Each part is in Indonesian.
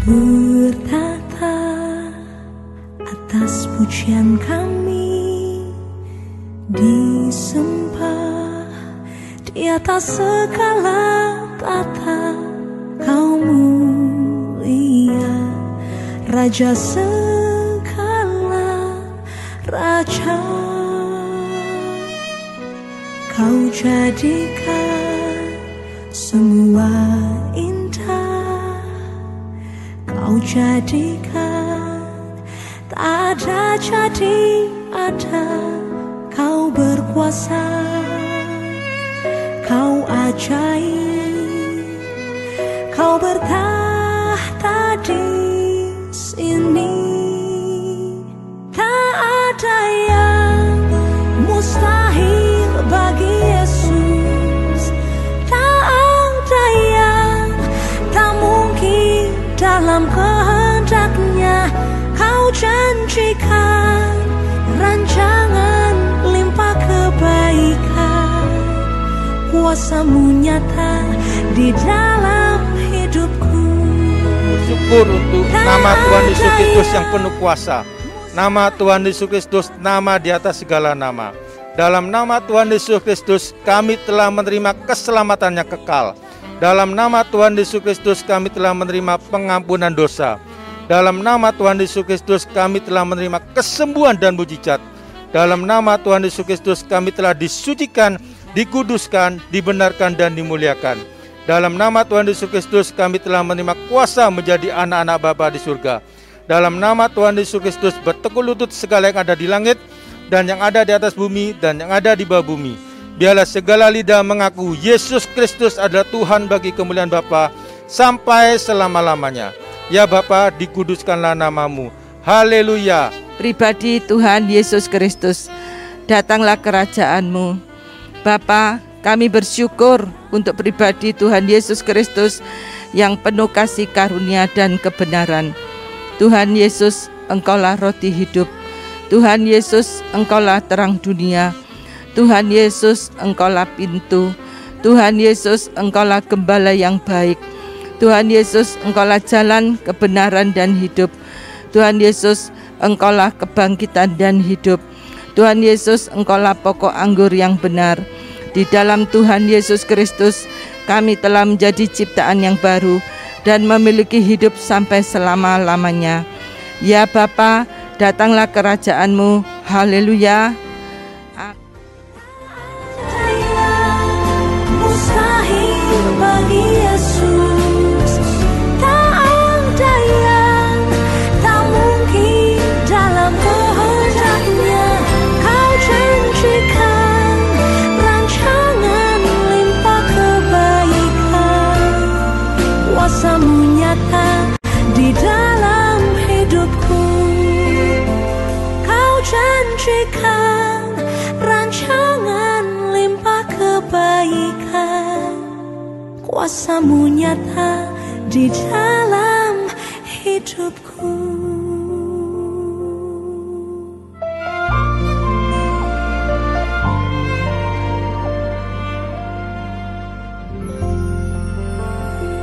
bertata atas pujian kami, disembah di atas segala tata. Kau mulia, Raja segala raja. Kau jadikan semua indah, Kau jadikan tak ada jadi ada. Kau berkuasa, Kau ajaib, Kau bertahta di sini. Tak ada yang mustahil bagi Yesus, tak ada yang tak mungkin dalam kehendak-Nya. Kau janjikan rancangan limpah kebaikan, kuasa-Mu nyata di dalam hidupku. Bersyukur untuk nama Tuhan Yesus Kristus yang penuh kuasa. Nama Tuhan Yesus Kristus, nama di atas segala nama. Dalam nama Tuhan Yesus Kristus kami telah menerima keselamatan yang kekal. Dalam nama Tuhan Yesus Kristus kami telah menerima pengampunan dosa. Dalam nama Tuhan Yesus Kristus kami telah menerima kesembuhan dan mujizat. Dalam nama Tuhan Yesus Kristus kami telah disucikan, dikuduskan, dibenarkan dan dimuliakan. Dalam nama Tuhan Yesus Kristus kami telah menerima kuasa menjadi anak-anak Bapa di surga. Dalam nama Tuhan Yesus Kristus bertekuk lutut segala yang ada di langit dan yang ada di atas bumi dan yang ada di bawah bumi. Biarlah segala lidah mengaku Yesus Kristus adalah Tuhan bagi kemuliaan Bapa sampai selama-lamanya. Ya Bapa, dikuduskanlah nama-Mu. Haleluya. Pribadi Tuhan Yesus Kristus, datanglah kerajaan-Mu. Bapa, kami bersyukur untuk pribadi Tuhan Yesus Kristus yang penuh kasih karunia dan kebenaran. Tuhan Yesus, Engkaulah roti hidup. Tuhan Yesus, Engkaulah terang dunia. Tuhan Yesus, Engkaulah pintu. Tuhan Yesus, Engkaulah gembala yang baik. Tuhan Yesus, Engkaulah jalan, kebenaran dan hidup. Tuhan Yesus, Engkaulah kebangkitan dan hidup. Tuhan Yesus, Engkaulah pokok anggur yang benar. Di dalam Tuhan Yesus Kristus kami telah menjadi ciptaan yang baru dan memiliki hidup sampai selama-lamanya. Ya Bapa, datanglah kerajaan-Mu. Haleluya. Mustahil bagi Yesus, tak ada yang tak mungkin dalam kehendak-Nya. Kau janjikan rancangan limpah kebaikan, kuasa-Mu nyata di dalam hidupku. Kau janjikan rancangan limpah kebaikan, kuasa-Mu nyata di dalam hidupku.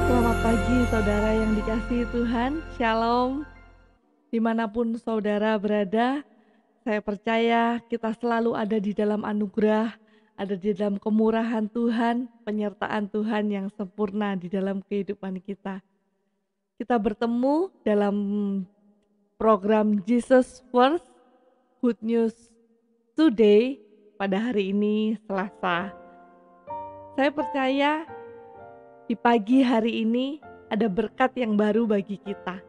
Selamat pagi saudara yang dikasihi Tuhan, Shalom. Dimanapun saudara berada, saya percaya kita selalu ada di dalam anugerah, ada di dalam kemurahan Tuhan, penyertaan Tuhan yang sempurna di dalam kehidupan kita. Kita bertemu dalam program Jesus First Good News Today pada hari ini Selasa. Saya percaya di pagi hari ini ada berkat yang baru bagi kita.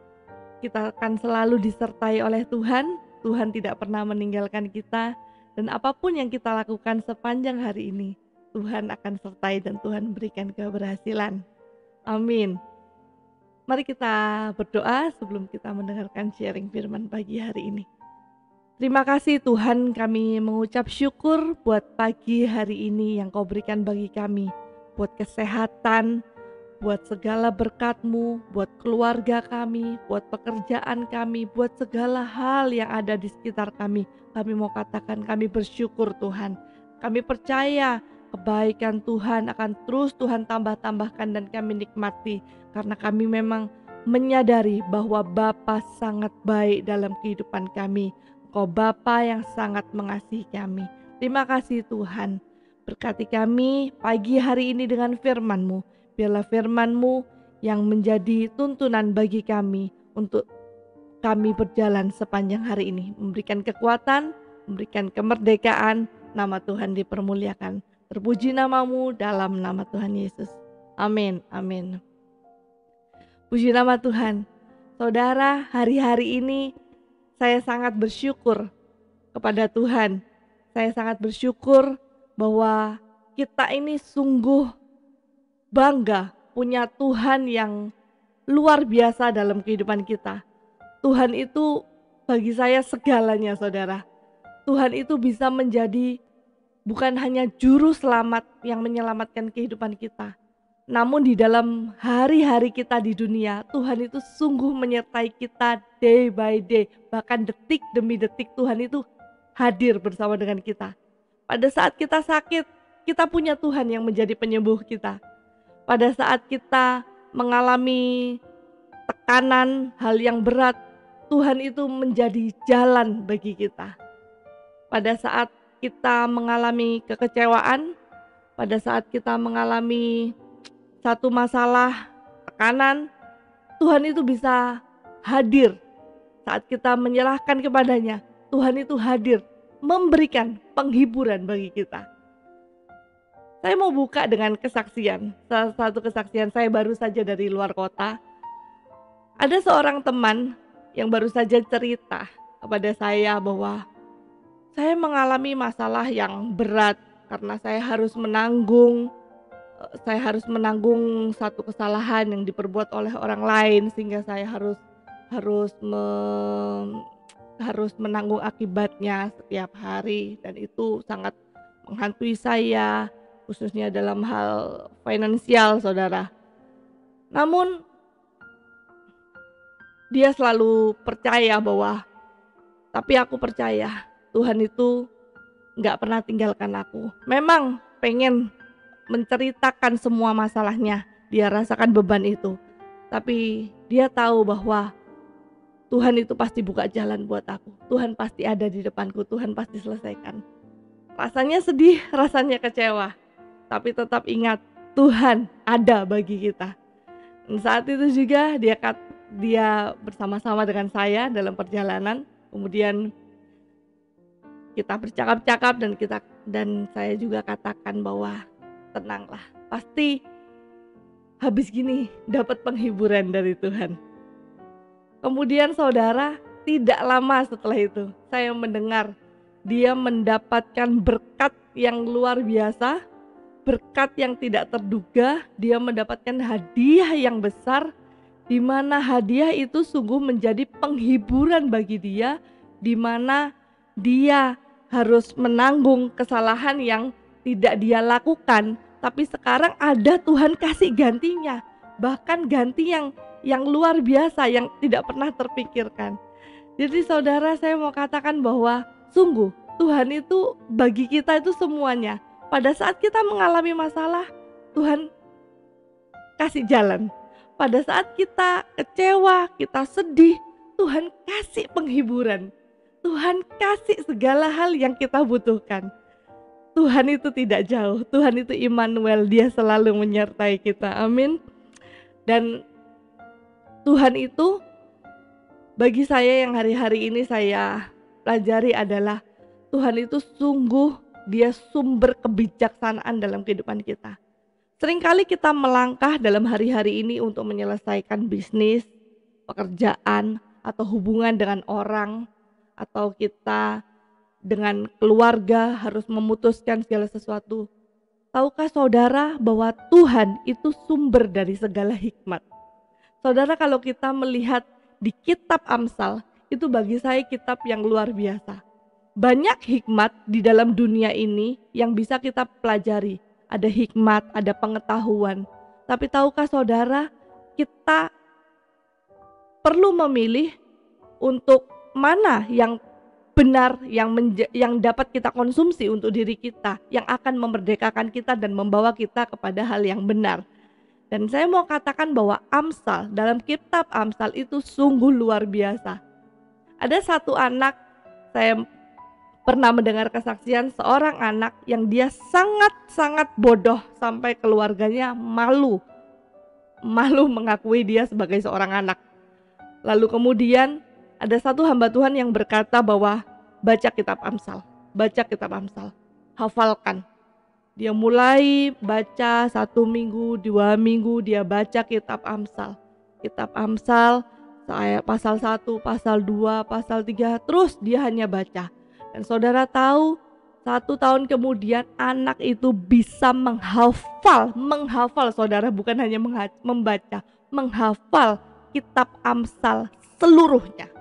Kita akan selalu disertai oleh Tuhan. Tuhan tidak pernah meninggalkan kita. Dan apapun yang kita lakukan sepanjang hari ini, Tuhan akan sertai dan Tuhan berikan keberhasilan. Amin. Mari kita berdoa sebelum kita mendengarkan sharing firman pagi hari ini. Terima kasih Tuhan, kami mengucap syukur buat pagi hari ini yang Kau berikan bagi kami. Buat kesehatan, buat segala berkat-Mu, buat keluarga kami, buat pekerjaan kami, buat segala hal yang ada di sekitar kami. Kami mau katakan kami bersyukur Tuhan. Kami percaya kebaikan Tuhan akan terus Tuhan tambah-tambahkan dan kami nikmati. Karena kami memang menyadari bahwa Bapa sangat baik dalam kehidupan kami. Engkau Bapa yang sangat mengasihi kami. Terima kasih Tuhan. Berkati kami pagi hari ini dengan firman-Mu. Biarlah firman-Mu yang menjadi tuntunan bagi kami untuk kami berjalan sepanjang hari ini. Memberikan kekuatan, memberikan kemerdekaan, nama Tuhan dipermuliakan. Terpuji nama-Mu dalam nama Tuhan Yesus. Amin, amin. Puji nama Tuhan. Saudara, hari-hari ini saya sangat bersyukur kepada Tuhan. Saya sangat bersyukur bahwa kita ini sungguh bangga punya Tuhan yang luar biasa dalam kehidupan kita. Tuhan itu bagi saya segalanya, saudara. Tuhan itu bisa menjadi bukan hanya juru selamat yang menyelamatkan kehidupan kita, namun di dalam hari-hari kita di dunia, Tuhan itu sungguh menyertai kita day by day. Bahkan detik demi detik Tuhan itu hadir bersama dengan kita. Pada saat kita sakit, kita punya Tuhan yang menjadi penyembuh kita. Pada saat kita mengalami tekanan, hal yang berat, Tuhan itu menjadi jalan bagi kita. Pada saat kita mengalami kekecewaan, pada saat kita mengalami satu masalah, tekanan, Tuhan itu bisa hadir. Saat kita menyerahkan kepadanya, Tuhan itu hadir, memberikan penghiburan bagi kita. Saya mau buka dengan kesaksian. Salah satu kesaksian saya baru saja dari luar kota. Ada seorang teman yang baru saja cerita kepada saya bahwa saya mengalami masalah yang berat karena saya harus menanggung satu kesalahan yang diperbuat oleh orang lain, sehingga saya harus menanggung akibatnya setiap hari, dan itu sangat menghantui saya, khususnya dalam hal finansial, saudara. Namun dia selalu percaya bahwa, tapi aku percaya Tuhan itu gak pernah tinggalkan aku. Memang pengen menceritakan semua masalahnya, dia rasakan beban itu, tapi dia tahu bahwa Tuhan itu pasti buka jalan buat aku. Tuhan pasti ada di depanku, Tuhan pasti selesaikan. Rasanya sedih, rasanya kecewa, tapi tetap ingat Tuhan ada bagi kita. Dan saat itu juga dia bersama-sama dengan saya dalam perjalanan, kemudian kita bercakap-cakap dan saya juga katakan bahwa tenanglah, pasti habis gini dapat penghiburan dari Tuhan. Kemudian saudara, tidak lama setelah itu saya mendengar dia mendapatkan berkat yang luar biasa, berkat yang tidak terduga. Dia mendapatkan hadiah yang besar, di mana hadiah itu sungguh menjadi penghiburan bagi dia, di mana dia harus menanggung kesalahan yang tidak dia lakukan, tapi sekarang ada Tuhan kasih gantinya, bahkan ganti yang luar biasa, yang tidak pernah terpikirkan. Jadi saudara, saya mau katakan bahwa sungguh Tuhan itu bagi kita itu semuanya. Pada saat kita mengalami masalah, Tuhan kasih jalan. Pada saat kita kecewa, kita sedih, Tuhan kasih penghiburan. Tuhan kasih segala hal yang kita butuhkan. Tuhan itu tidak jauh, Tuhan itu Immanuel, dia selalu menyertai kita, amin. Dan Tuhan itu bagi saya yang hari-hari ini saya pelajari adalah Tuhan itu sungguh dia sumber kebijaksanaan dalam kehidupan kita. Seringkali kita melangkah dalam hari-hari ini untuk menyelesaikan bisnis, pekerjaan, atau hubungan dengan orang, atau kita dengan keluarga harus memutuskan segala sesuatu. Tahukah saudara bahwa Tuhan itu sumber dari segala hikmat? Saudara, kalau kita melihat di kitab Amsal, itu bagi saya kitab yang luar biasa. Banyak hikmat di dalam dunia ini yang bisa kita pelajari. Ada hikmat, ada pengetahuan. Tapi tahukah saudara, kita perlu memilih untuk mana yang benar, yang dapat kita konsumsi untuk diri kita, yang akan memerdekakan kita dan membawa kita kepada hal yang benar. Dan saya mau katakan bahwa Amsal, dalam kitab Amsal itu sungguh luar biasa. Ada satu anak, saya pernah mendengar kesaksian seorang anak yang dia sangat-sangat bodoh sampai keluarganya malu mengakui dia sebagai seorang anak. Lalu kemudian ada satu hamba Tuhan yang berkata bahwa baca kitab Amsal, hafalkan. Dia mulai baca 1 minggu, 2 minggu dia baca kitab Amsal. Kitab Amsal, pasal 1, pasal 2, pasal 3, terus dia hanya baca. Dan saudara tahu, 1 tahun kemudian anak itu bisa menghafal saudara, bukan hanya membaca, menghafal kitab Amsal seluruhnya.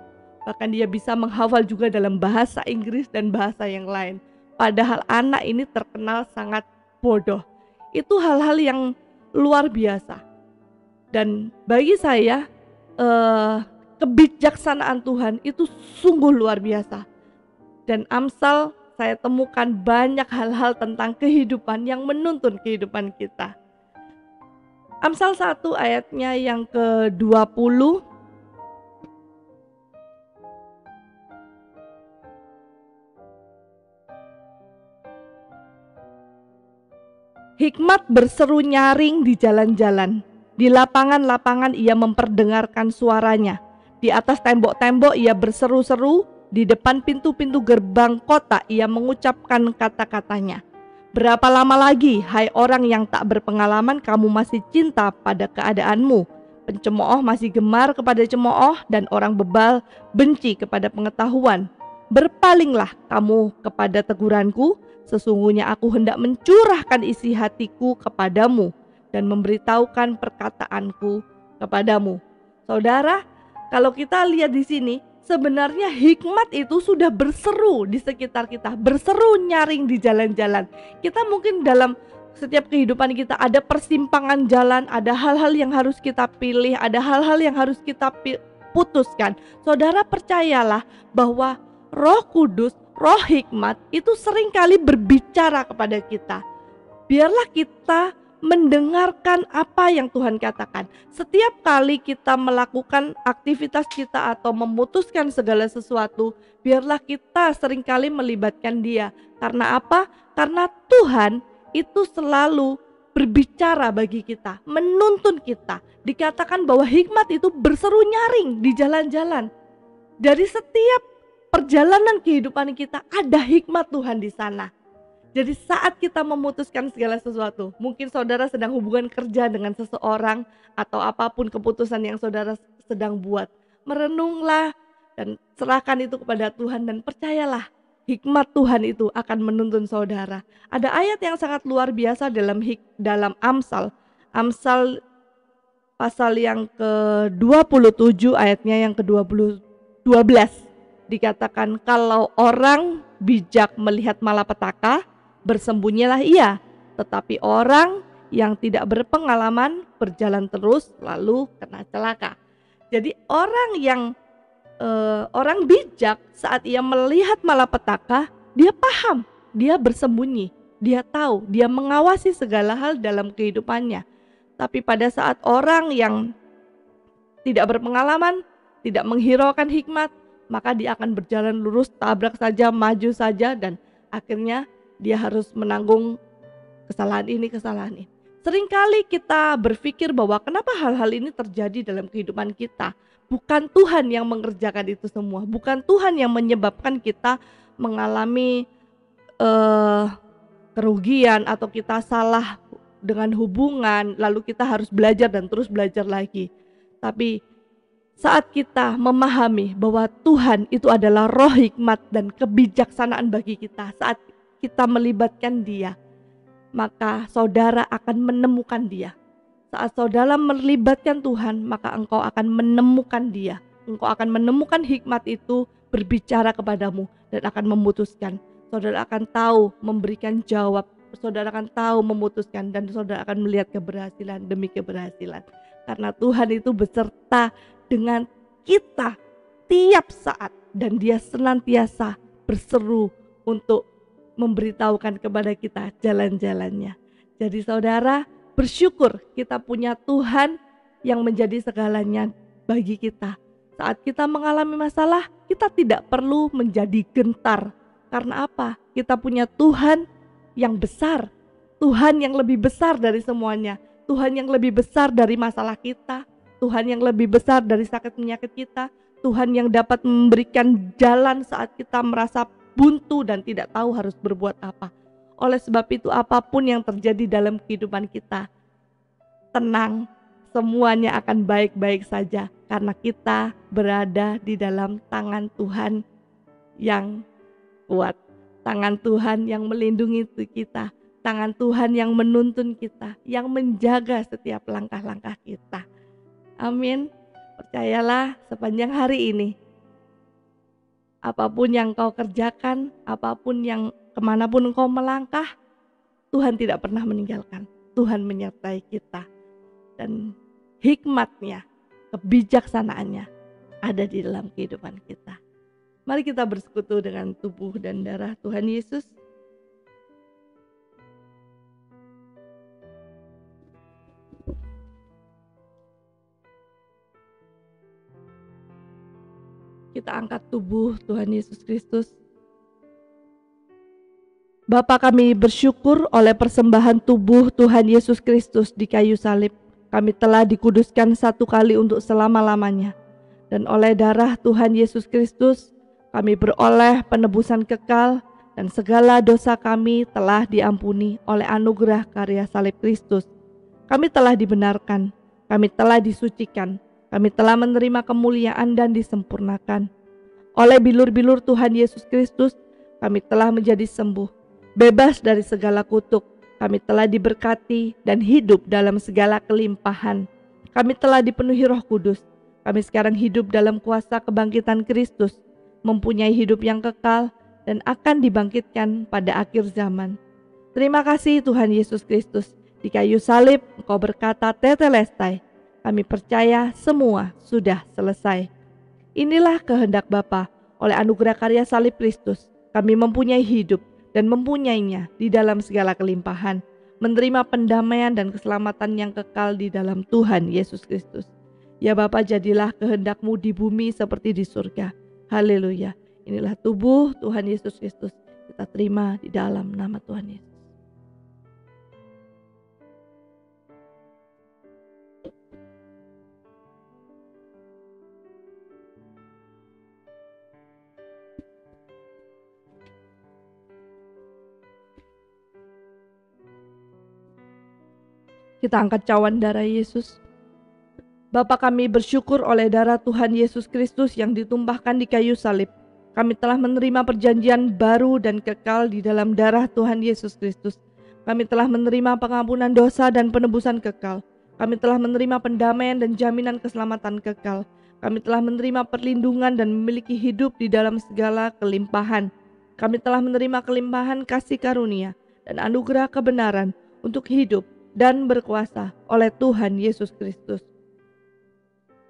Bahkan dia bisa menghafal juga dalam bahasa Inggris dan bahasa yang lain. Padahal anak ini terkenal sangat bodoh. Itu hal-hal yang luar biasa. Dan bagi saya kebijaksanaan Tuhan itu sungguh luar biasa. Dan Amsal saya temukan banyak hal-hal tentang kehidupan yang menuntun kehidupan kita. Amsal 1 ayatnya yang ke-20. Hikmat berseru nyaring di jalan-jalan, di lapangan-lapangan ia memperdengarkan suaranya. Di atas tembok-tembok ia berseru-seru, di depan pintu-pintu gerbang kota ia mengucapkan kata-katanya. Berapa lama lagi, hai orang yang tak berpengalaman, kamu masih cinta pada keadaanmu? Pencemooh masih gemar kepada cemooh, dan orang bebal benci kepada pengetahuan. Berpalinglah kamu kepada teguranku. Sesungguhnya aku hendak mencurahkan isi hatiku kepadamu dan memberitahukan perkataanku kepadamu. Saudara, kalau kita lihat di sini, sebenarnya hikmat itu sudah berseru di sekitar kita, berseru nyaring di jalan-jalan. Kita mungkin dalam setiap kehidupan kita ada persimpangan jalan, ada hal-hal yang harus kita pilih, ada hal-hal yang harus kita putuskan. Saudara percayalah bahwa Roh Kudus, Roh hikmat itu seringkali berbicara kepada kita. Biarlah kita mendengarkan apa yang Tuhan katakan. Setiap kali kita melakukan aktivitas kita atau memutuskan segala sesuatu, biarlah kita seringkali melibatkan Dia. Karena apa? Karena Tuhan itu selalu berbicara bagi kita, menuntun kita. Dikatakan bahwa hikmat itu berseru nyaring di jalan-jalan. Dari setiap perjalanan kehidupan kita ada hikmat Tuhan di sana. Jadi saat kita memutuskan segala sesuatu, mungkin saudara sedang hubungan kerja dengan seseorang atau apapun keputusan yang saudara sedang buat, merenunglah dan serahkan itu kepada Tuhan dan percayalah hikmat Tuhan itu akan menuntun saudara. Ada ayat yang sangat luar biasa dalam Amsal pasal yang ke-27 ayatnya yang ke-12. Dikatakan kalau orang bijak melihat malapetaka, bersembunyilah ia. Tetapi orang yang tidak berpengalaman berjalan terus lalu kena celaka. Jadi orang bijak saat ia melihat malapetaka, dia paham, dia bersembunyi, dia tahu, dia mengawasi segala hal dalam kehidupannya. Tapi pada saat orang yang tidak berpengalaman, tidak menghiraukan hikmat, maka dia akan berjalan lurus, tabrak saja, maju saja, dan akhirnya dia harus menanggung kesalahan ini. Seringkali kita berpikir bahwa kenapa hal-hal ini terjadi dalam kehidupan kita. Bukan Tuhan yang mengerjakan itu semua, bukan Tuhan yang menyebabkan kita mengalami kerugian atau kita salah dengan hubungan, lalu kita harus belajar dan terus belajar lagi. Tapi saat kita memahami bahwa Tuhan itu adalah roh hikmat dan kebijaksanaan bagi kita, saat kita melibatkan Dia, maka saudara akan menemukan Dia. Saat saudara melibatkan Tuhan, maka engkau akan menemukan Dia. Engkau akan menemukan hikmat itu berbicara kepadamu dan akan memutuskan. Saudara akan tahu memberikan jawab, saudara akan tahu memutuskan, dan saudara akan melihat keberhasilan demi keberhasilan. Karena Tuhan itu beserta dengan kita tiap saat dan Dia senantiasa berseru untuk memberitahukan kepada kita jalan-jalannya. Jadi saudara, bersyukur kita punya Tuhan yang menjadi segalanya bagi kita. Saat kita mengalami masalah, kita tidak perlu menjadi gentar. Karena apa? Kita punya Tuhan yang besar, Tuhan yang lebih besar dari semuanya, Tuhan yang lebih besar dari masalah kita, Tuhan yang lebih besar dari sakit penyakit kita, Tuhan yang dapat memberikan jalan saat kita merasa buntu dan tidak tahu harus berbuat apa. Oleh sebab itu, apapun yang terjadi dalam kehidupan kita, tenang, semuanya akan baik-baik saja karena kita berada di dalam tangan Tuhan yang kuat, tangan Tuhan yang melindungi kita, tangan Tuhan yang menuntun kita, yang menjaga setiap langkah-langkah kita. Amin. Percayalah, sepanjang hari ini, apapun yang kau kerjakan, apapun yang kemanapun engkau melangkah, Tuhan tidak pernah meninggalkan. Tuhan menyertai kita. Dan hikmatnya, kebijaksanaannya ada di dalam kehidupan kita. Mari kita bersekutu dengan tubuh dan darah Tuhan Yesus. Kita angkat tubuh Tuhan Yesus Kristus. Bapa, kami bersyukur oleh persembahan tubuh Tuhan Yesus Kristus di kayu salib. Kami telah dikuduskan satu kali untuk selama-lamanya. Dan oleh darah Tuhan Yesus Kristus, kami beroleh penebusan kekal dan segala dosa kami telah diampuni oleh anugerah karya salib Kristus. Kami telah dibenarkan, kami telah disucikan, kami telah menerima kemuliaan dan disempurnakan. Oleh bilur-bilur Tuhan Yesus Kristus, kami telah menjadi sembuh, bebas dari segala kutuk. Kami telah diberkati dan hidup dalam segala kelimpahan. Kami telah dipenuhi Roh Kudus. Kami sekarang hidup dalam kuasa kebangkitan Kristus, mempunyai hidup yang kekal dan akan dibangkitkan pada akhir zaman. Terima kasih Tuhan Yesus Kristus. Di kayu salib Engkau berkata, Tetelestai. Kami percaya semua sudah selesai. Inilah kehendak Bapa. Oleh anugerah karya salib Kristus, kami mempunyai hidup dan mempunyainya di dalam segala kelimpahan, menerima pendamaian dan keselamatan yang kekal di dalam Tuhan Yesus Kristus. Ya Bapa, jadilah kehendak-Mu di bumi seperti di surga. Haleluya. Inilah tubuh Tuhan Yesus Kristus. Kita terima di dalam nama Tuhan Yesus. Kita angkat cawan darah Yesus. Bapa, kami bersyukur oleh darah Tuhan Yesus Kristus yang ditumpahkan di kayu salib. Kami telah menerima perjanjian baru dan kekal di dalam darah Tuhan Yesus Kristus. Kami telah menerima pengampunan dosa dan penebusan kekal. Kami telah menerima pendamaian dan jaminan keselamatan kekal. Kami telah menerima perlindungan dan memiliki hidup di dalam segala kelimpahan. Kami telah menerima kelimpahan kasih karunia dan anugerah kebenaran untuk hidup dan berkuasa oleh Tuhan Yesus Kristus.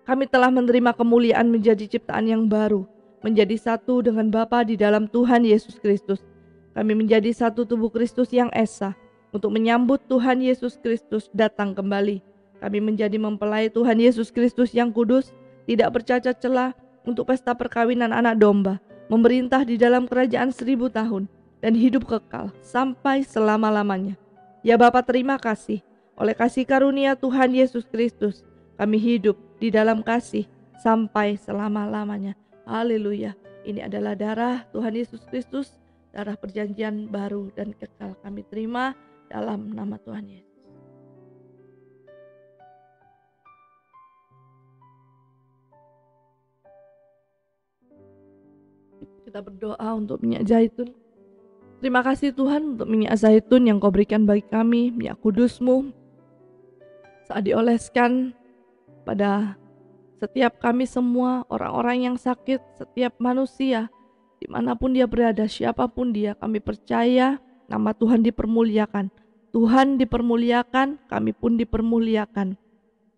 Kami telah menerima kemuliaan menjadi ciptaan yang baru, menjadi satu dengan Bapa di dalam Tuhan Yesus Kristus. Kami menjadi satu tubuh Kristus yang esa untuk menyambut Tuhan Yesus Kristus datang kembali. Kami menjadi mempelai Tuhan Yesus Kristus yang kudus, tidak bercacat celah untuk pesta perkawinan anak domba, memerintah di dalam kerajaan 1000 tahun dan hidup kekal sampai selama-lamanya. Ya Bapa, terima kasih. Oleh kasih karunia Tuhan Yesus Kristus, kami hidup di dalam kasih sampai selama-lamanya. Haleluya. Ini adalah darah Tuhan Yesus Kristus, darah perjanjian baru dan kekal. Kami terima dalam nama Tuhan Yesus. Kita berdoa untuk minyak zaitun. Terima kasih Tuhan untuk minyak zaitun yang Kau berikan bagi kami, minyak kudus-Mu. Saat dioleskan pada setiap kami semua, orang-orang yang sakit, setiap manusia, dimanapun dia berada, siapapun dia, kami percaya nama Tuhan dipermuliakan. Tuhan dipermuliakan, kami pun dipermuliakan.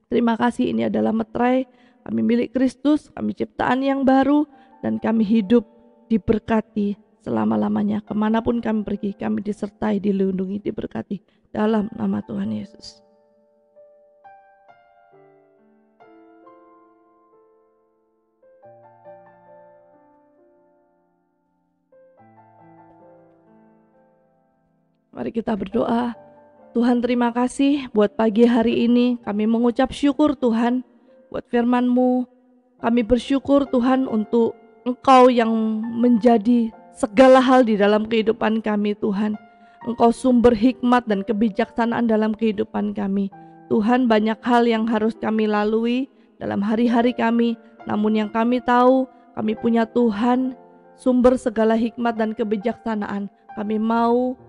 Terima kasih, ini adalah meterai, kami milik Kristus, kami ciptaan yang baru, dan kami hidup diberkati selama-lamanya. Kemanapun kami pergi, kami disertai, dilindungi, diberkati dalam nama Tuhan Yesus. Mari kita berdoa. Tuhan, terima kasih buat pagi hari ini. Kami mengucap syukur Tuhan buat firman-Mu. Kami bersyukur Tuhan untuk Engkau yang menjadi segala hal di dalam kehidupan kami Tuhan. Engkau sumber hikmat dan kebijaksanaan dalam kehidupan kami. Tuhan, banyak hal yang harus kami lalui dalam hari-hari kami. Namun yang kami tahu, kami punya Tuhan, sumber segala hikmat dan kebijaksanaan. Kami mau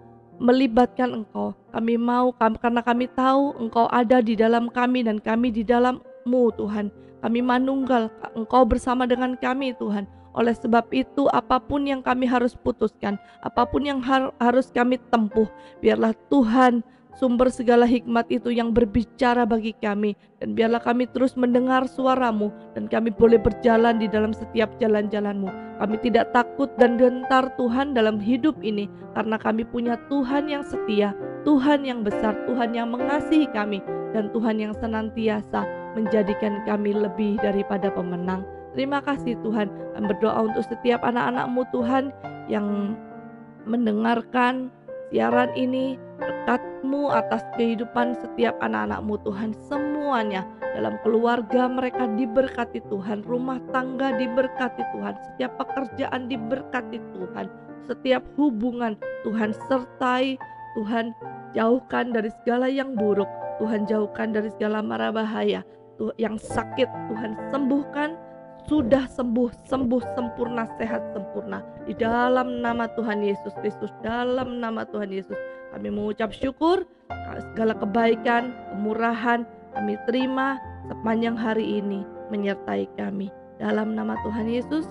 melibatkan Engkau. Kami mau, karena kami tahu Engkau ada di dalam kami dan kami di dalam-Mu Tuhan. Kami manunggal, Engkau bersama dengan kami Tuhan. Oleh sebab itu, apapun yang kami harus putuskan, apapun yang harus kami tempuh, biarlah Tuhan sumber segala hikmat itu yang berbicara bagi kami. Dan biarlah kami terus mendengar suara-Mu dan kami boleh berjalan di dalam setiap jalan-jalan-Mu. Kami tidak takut dan gentar Tuhan dalam hidup ini, karena kami punya Tuhan yang setia, Tuhan yang besar, Tuhan yang mengasihi kami, dan Tuhan yang senantiasa menjadikan kami lebih daripada pemenang. Terima kasih Tuhan. Kami berdoa untuk setiap anak-anak-Mu Tuhan yang mendengarkan siaran ini. Berkat-Mu atas kehidupan setiap anak-anak-Mu Tuhan, semuanya dalam keluarga mereka diberkati Tuhan, rumah tangga diberkati Tuhan, setiap pekerjaan diberkati Tuhan, setiap hubungan Tuhan sertai Tuhan, jauhkan dari segala yang buruk, Tuhan jauhkan dari segala mara bahaya, yang sakit Tuhan sembuhkan, sudah sembuh sempurna, sehat sempurna di dalam nama Tuhan Yesus Kristus. Dalam nama Tuhan Yesus kami mengucap syukur, segala kebaikan, kemurahan kami terima sepanjang hari ini menyertai kami. Dalam nama Tuhan Yesus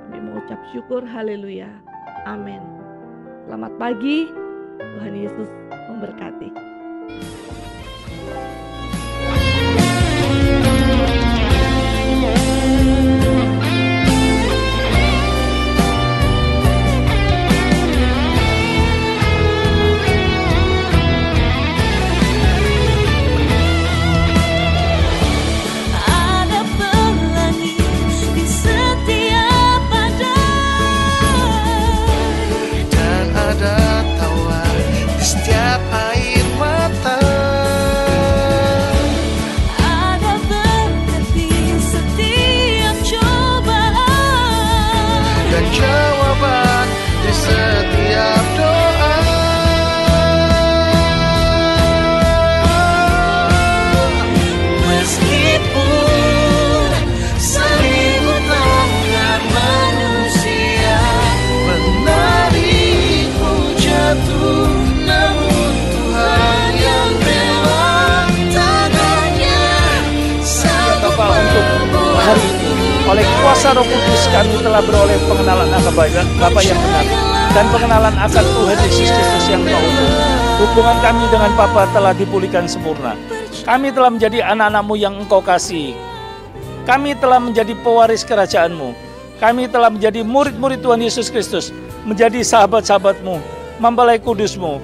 kami mengucap syukur. Haleluya, amin. Selamat pagi, Tuhan Yesus memberkati. Oleh kuasa Roh Kudus kami telah beroleh pengenalan akan Bapa yang benar dan pengenalan akan Tuhan Yesus Kristus yang Maha Esa. Hubungan kami dengan Bapa telah dipulihkan sempurna. Kami telah menjadi anak-anak-Mu yang Engkau kasihi. Kami telah menjadi pewaris kerajaan-Mu. Kami telah menjadi murid-murid Tuhan Yesus Kristus, menjadi sahabat-sahabat-Mu, mempelai kudus-Mu.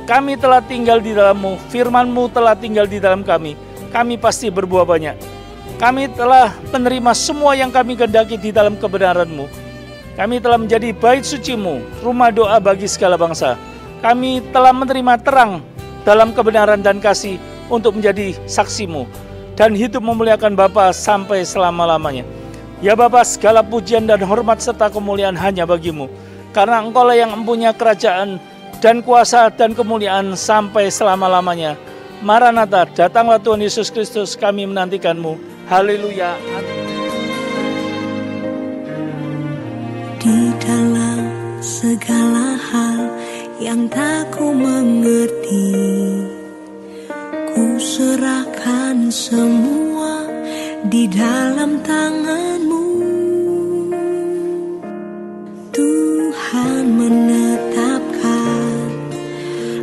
Kami telah tinggal di dalam-Mu, firman-Mu telah tinggal di dalam kami. Kami pasti berbuah banyak. Kami telah menerima semua yang kami kehendaki di dalam kebenaran-Mu. Kami telah menjadi bait suci-Mu, rumah doa bagi segala bangsa. Kami telah menerima terang dalam kebenaran dan kasih untuk menjadi saksi-Mu dan hidup memuliakan Bapa sampai selama-lamanya. Ya Bapa, segala pujian dan hormat serta kemuliaan hanya bagi-Mu, karena Engkau-lah yang mempunyai kerajaan dan kuasa dan kemuliaan sampai selama-lamanya. Maranatha, datanglah Tuhan Yesus Kristus, kami menantikan-Mu. Haleluya. Di dalam segala hal yang tak ku mengerti, ku serahkan semua di dalam tangan-Mu. Tuhan menetapkan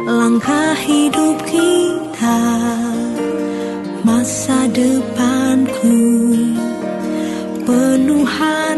langkah hidup kita, masa depanku penuh harapan.